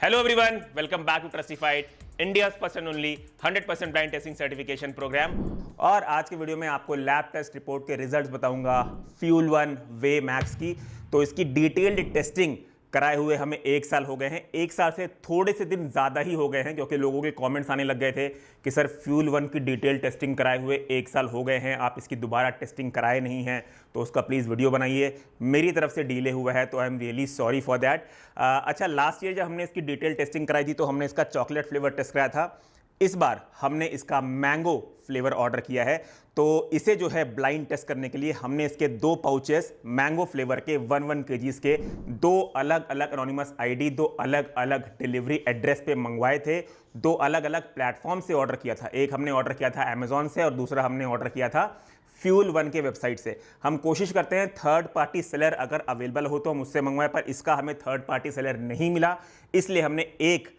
Hello everyone, welcome back to Trustified, India's first and only 100% blind testing certification program। और आज के video में आपको लैब टेस्ट रिपोर्ट के रिजल्ट्स बताऊंगा फ्यूल वन वे मैक्स की। तो इसकी डिटेल्ड टेस्टिंग कराए हुए हमें 1 साल हो गए हैं। 1 साल से थोड़े से दिन ज़्यादा ही हो गए हैं क्योंकि लोगों के कमेंट्स आने लग गए थे कि सर फ्यूल वन की डिटेल टेस्टिंग कराए हुए 1 साल हो गए हैं, आप इसकी दोबारा टेस्टिंग कराए नहीं हैं, तो उसका प्लीज़ वीडियो बनाइए। मेरी तरफ से डिले हुआ है तो I am really sorry for that. अच्छा, लास्ट ईयर जब हमने इसकी डिटेल टेस्टिंग कराई थी तो हमने इसका चॉकलेट फ्लेवर टेस्ट कराया था। इस बार हमने इसका मैंगो फ्लेवर ऑर्डर किया है, तो इसे जो है ब्लाइंड टेस्ट करने के लिए हमने इसके 2 पाउचेस मैंगो फ्लेवर के 1 kgs के 2 अलग अलग एनोनिमस आईडी 2 अलग अलग डिलीवरी एड्रेस पे मंगवाए थे। 2 अलग अलग प्लेटफॉर्म से ऑर्डर किया था। एक हमने ऑर्डर किया था अमेजॉन से और दूसरा हमने ऑर्डर किया था फ्यूल वन के वेबसाइट से। हम कोशिश करते हैं थर्ड पार्टी सेलर अगर अवेलेबल हो तो हम उससे मंगवाएं, पर इसका हमें थर्ड पार्टी सेलर नहीं मिला, इसलिए हमने एक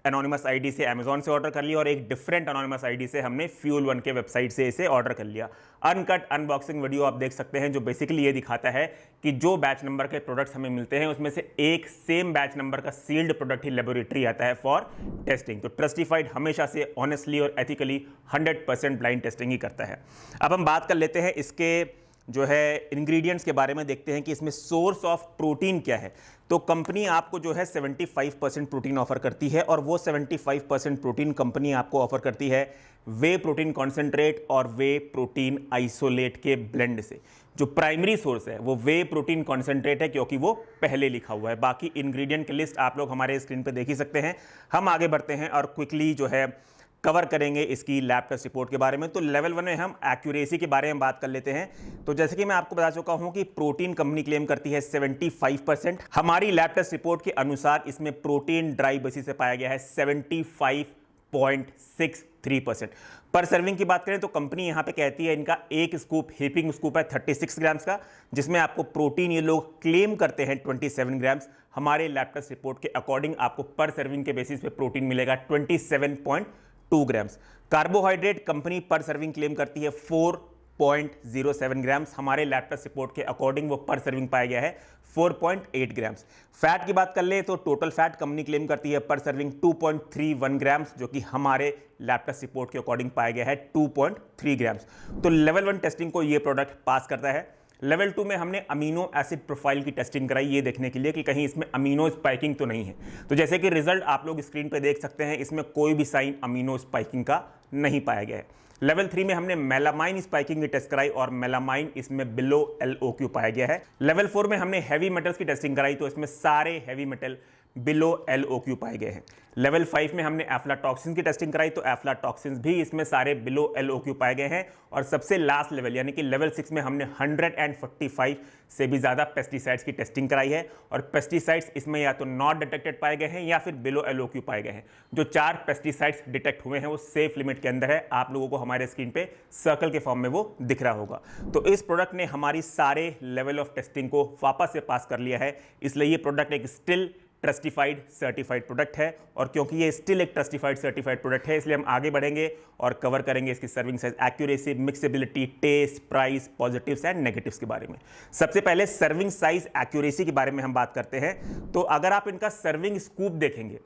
एनोनिमस आईडी से अमेजॉन से ऑर्डर कर लिया और एक डिफरेंट एनोनिमस आईडी से हमने फ्यूल वन के वेबसाइट से इसे ऑर्डर कर लिया। अनकट अनबॉक्सिंग वीडियो आप देख सकते हैं जो बेसिकली ये दिखाता है कि जो बैच नंबर के प्रोडक्ट्स हमें मिलते हैं उसमें से एक सेम बैच नंबर का सील्ड प्रोडक्ट ही लेबोरेटरी आता है फॉर टेस्टिंग। तो ट्रस्टिफाइड हमेशा से ऑनेस्टली और एथिकली 100% ब्लाइंड टेस्टिंग ही करता है। अब हम बात कर लेते हैं इसके जो है इंग्रेडिएंट्स के बारे में, देखते हैं कि इसमें सोर्स ऑफ प्रोटीन क्या है। तो कंपनी आपको जो है 75% प्रोटीन ऑफर करती है और वो 75% प्रोटीन कंपनी आपको ऑफर करती है वे प्रोटीन कॉन्सेंट्रेट और वे प्रोटीन आइसोलेट के ब्लेंड से। जो प्राइमरी सोर्स है वो वे प्रोटीन कॉन्सेंट्रेट है क्योंकि वो पहले लिखा हुआ है। बाकी इंग्रेडिएंट की लिस्ट आप लोग हमारे स्क्रीन पर देख ही सकते हैं। हम आगे बढ़ते हैं और क्विकली जो है कवर करेंगे इसकी लैब टेस्ट रिपोर्ट के बारे में। तो लेवल 1 में हम एक्यूरेसी के बारे में बात कर लेते हैं। तो जैसे कि मैं आपको बता चुका हूं कि प्रोटीन कंपनी क्लेम करती है 75%। हमारी लैब टेस्ट रिपोर्ट के अनुसार इसमें प्रोटीन ड्राई बेसिस से पाया गया है 75.63%। पर सर्विंग की बात करें तो कंपनी यहां पे कहती है इनका एक स्कूप हीपिंग स्कूप है 36 ग्राम्स का, जिसमें आपको प्रोटीन ये लोग क्लेम करते हैं 27 ग्राम्स। हमारे लैब टेस्ट रिपोर्ट के अकॉर्डिंग आपको पर सर्विंग के बेसिस पे प्रोटीन मिलेगा 27.2 ग्राम्स। कार्बोहाइड्रेट कंपनी पर सर्विंग क्लेम करती है 4.07 ग्राम्स। हमारे लैब टेस्ट रिपोर्ट के अकॉर्डिंग वो पर सर्विंग पाया गया है 4.8 ग्राम्स। फैट की बात कर ले तो टोटल फैट कंपनी क्लेम करती है पर सर्विंग 2.31 ग्राम्स, जो कि हमारे लैब टेस्ट रिपोर्ट के अकॉर्डिंग पाया गया है 2.3 ग्राम्स। तो लेवल 1 टेस्टिंग को ये प्रोडक्ट पास करता है। लेवल 2 में हमने अमीनो एसिड प्रोफाइल की टेस्टिंग कराई, ये देखने के लिए कि कहीं इसमें अमीनो स्पाइकिंग तो नहीं है। तो जैसे कि रिजल्ट आप लोग स्क्रीन पे देख सकते हैं, इसमें कोई भी साइन अमीनो स्पाइकिंग का नहीं पाया गया है। लेवल 3 में हमने मेलामाइन स्पाइकिंग की टेस्ट कराई और मेलामाइन इसमें बिलो LOQ पाया गया है। लेवल 4 में हमने हैवी मेटल्स की टेस्टिंग कराई तो इसमें सारे हैवी मेटल बिलो LOQ पाए गए हैं। लेवल 5 में हमने एफ्लाटॉक्सिन की टेस्टिंग कराई तो एफ्लाटॉक्सिन भी इसमें सारे बिलो LOQ पाए गए हैं। और सबसे लास्ट लेवल यानी कि लेवल 6 में हमने 145 से भी ज़्यादा पेस्टिसाइड्स की टेस्टिंग कराई है और पेस्टिसाइड्स इसमें या तो नॉट डिटेक्टेड पाए गए हैं या फिर बिलो LOQ पाए गए हैं। जो 4 पेस्टिसाइड्स डिटेक्ट हुए हैं वो सेफ लिमिट के अंदर है। आप लोगों को हमारे स्क्रीन पे सर्कल के फॉर्म में वो दिख रहा होगा। तो इस प्रोडक्ट ने हमारी सारे लेवल ऑफ टेस्टिंग को वापस से पास कर लिया है, इसलिए ये प्रोडक्ट एक स्टिल ट्रस्टिफाइड सर्टिफाइड प्रोडक्ट है। और क्योंकि ये स्टिल एक ट्रस्टिफाइड सर्टिफाइड प्रोडक्ट है इसलिए हम आगे बढ़ेंगे और कवर करेंगे इसकी serving size, accuracy, mixability, taste, price, positives and negatives के बारे में। सबसे पहले सर्विंग साइज एक्यूरेसी के बारे में हम बात करते हैं। तो अगर आप इनका सर्विंग स्कूप देखेंगे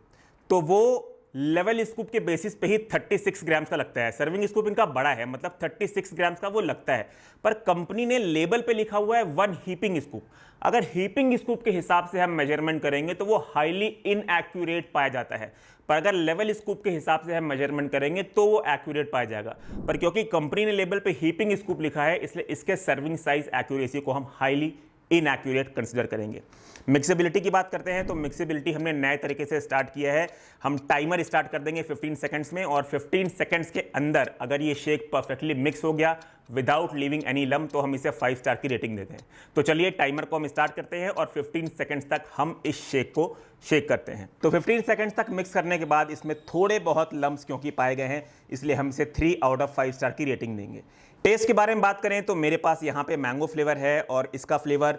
तो वो लेवल स्कूप के बेसिस पे ही 36 ग्राम्स का लगता है। सर्विंग स्कूप इनका बड़ा है, मतलब 36 ग्राम्स का वो लगता है, पर कंपनी ने लेबल पे लिखा हुआ है 1 हीपिंग स्कूप। अगर हीपिंग स्कूप के हिसाब से हम मेजरमेंट करेंगे तो वो हाईली इनएक्यूरेट पाया जाता है, पर अगर लेवल स्कूप के हिसाब से हम मेजरमेंट करेंगे तो वो एक्यूरेट पाया जाएगा। पर क्योंकि कंपनी ने लेबल पे हीपिंग स्कूप लिखा है इसलिए इसके सर्विंग साइज एक्यूरेसी को हम हाईली इनएक्यूरेट कंसीडर करेंगे। मिक्सेबिलिटी की बात करते हैं तो मिक्सेबिलिटी हमने नए तरीके से स्टार्ट किया है। हम टाइमर स्टार्ट कर देंगे 15 सेकंड्स में और 15 सेकंड्स के अंदर अगर ये शेक परफेक्टली मिक्स हो गया विदाउट लीविंग एनी लम्प तो हम इसे 5 स्टार की रेटिंग देते हैं। तो चलिए टाइमर को हम स्टार्ट करते हैं और 15 सेकंड्स तक हम इस शेक को शेक करते हैं। तो 15 सेकंड्स तक मिक्स करने के बाद इसमें थोड़े बहुत लम्प्स क्योंकि पाए गए हैं इसलिए हम इसे 3 आउट ऑफ 5 स्टार की रेटिंग देंगे। टेस्ट के बारे में बात करें तो मेरे पास यहाँ पे मैंगो फ्लेवर है और इसका फ्लेवर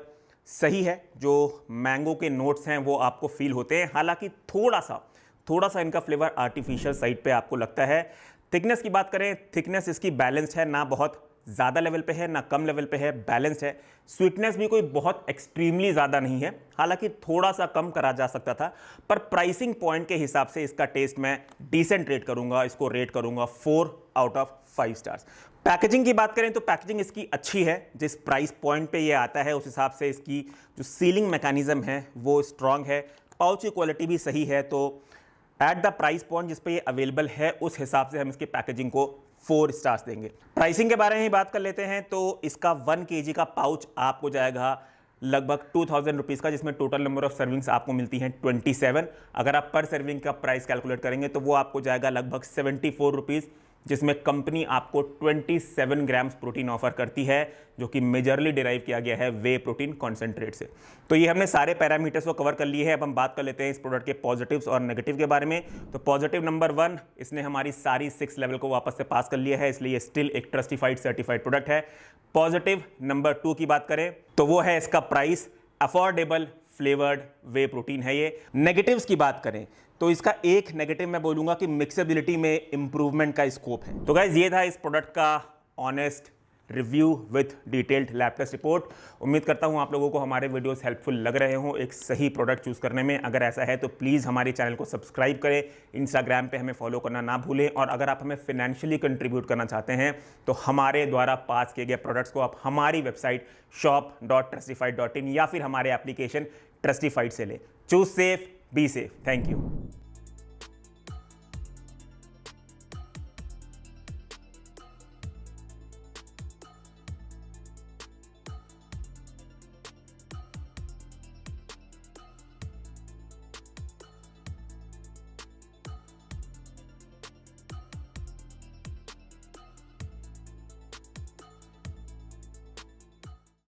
सही है। जो मैंगो के नोट्स हैं वो आपको फील होते हैं, हालांकि थोड़ा सा इनका फ्लेवर आर्टिफिशियल साइड पे आपको लगता है। थिकनेस की बात करें, थिकनेस इसकी बैलेंस्ड है, ना बहुत ज़्यादा लेवल पे है ना कम लेवल पे है, बैलेंस्ड है। स्वीटनेस भी कोई बहुत एक्सट्रीमली ज़्यादा नहीं है, हालांकि थोड़ा सा कम करा जा सकता था, पर प्राइसिंग पॉइंट के हिसाब से इसका टेस्ट मैं डिसेंट रेट करूंगा, इसको रेट करूंगा 4 आउट ऑफ 5 स्टार्स। पैकेजिंग की बात करें तो पैकेजिंग इसकी अच्छी है, जिस प्राइस पॉइंट पे ये आता है उस हिसाब से इसकी जो सीलिंग मैकेनिज्म है वो स्ट्रांग है, पाउच की क्वालिटी भी सही है, तो एट द प्राइस पॉइंट जिस पे ये अवेलेबल है उस हिसाब से हम इसकी पैकेजिंग को 4 स्टार्स देंगे। प्राइसिंग के बारे में बात कर लेते हैं तो इसका 1 kg का पाउच आपको जाएगा लगभग 2000 रुपीज़ का, जिसमें टोटल नंबर ऑफ सर्विंग्स आपको मिलती हैं 27। अगर आप पर सर्विंग का प्राइस कैलकुलेट करेंगे तो वो आपको जाएगा लगभग 74 रुपीज़, जिसमें कंपनी आपको 27 ग्राम्स प्रोटीन ऑफर करती है, जो कि मेजरली डिराइव किया गया है वे प्रोटीन कॉन्सेंट्रेट से। तो ये हमने सारे पैरामीटर्स को कवर कर लिए हैं। अब हम बात कर लेते हैं इस प्रोडक्ट के पॉजिटिव्स और नेगेटिव के बारे में। तो पॉजिटिव नंबर 1, इसने हमारी सारी 6 लेवल को वापस से पास कर लिया है, इसलिए स्टिल एक ट्रस्टिफाइड सर्टिफाइड प्रोडक्ट है। पॉजिटिव नंबर 2 की बात करें तो वो है इसका प्राइस, अफोर्डेबल फ्लेवर्ड वे प्रोटीन है ये। नेगेटिव्स की बात करें तो इसका एक नेगेटिव मैं बोलूंगा कि मिक्सेबिलिटी में इंप्रूवमेंट का स्कोप है। तो गाइज ये था इस प्रोडक्ट का honest review with detailed lab test report. उम्मीद करता हूँ आप लोगों को हमारे वीडियोस हेल्पफुल लग रहे हों एक सही प्रोडक्ट चूज़ करने में। अगर ऐसा है तो प्लीज़ हमारे चैनल को सब्सक्राइब करें, इंस्टाग्राम पे हमें फॉलो करना ना भूलें, और अगर आप हमें फाइनेंशियली कंट्रीब्यूट करना चाहते हैं तो हमारे द्वारा पास किए गए प्रोडक्ट्स को आप हमारी वेबसाइट shop.trustified.in या फिर हमारे एप्लीकेशन ट्रस्टिफाइड से लें। Choose safe, be safe. Thank you.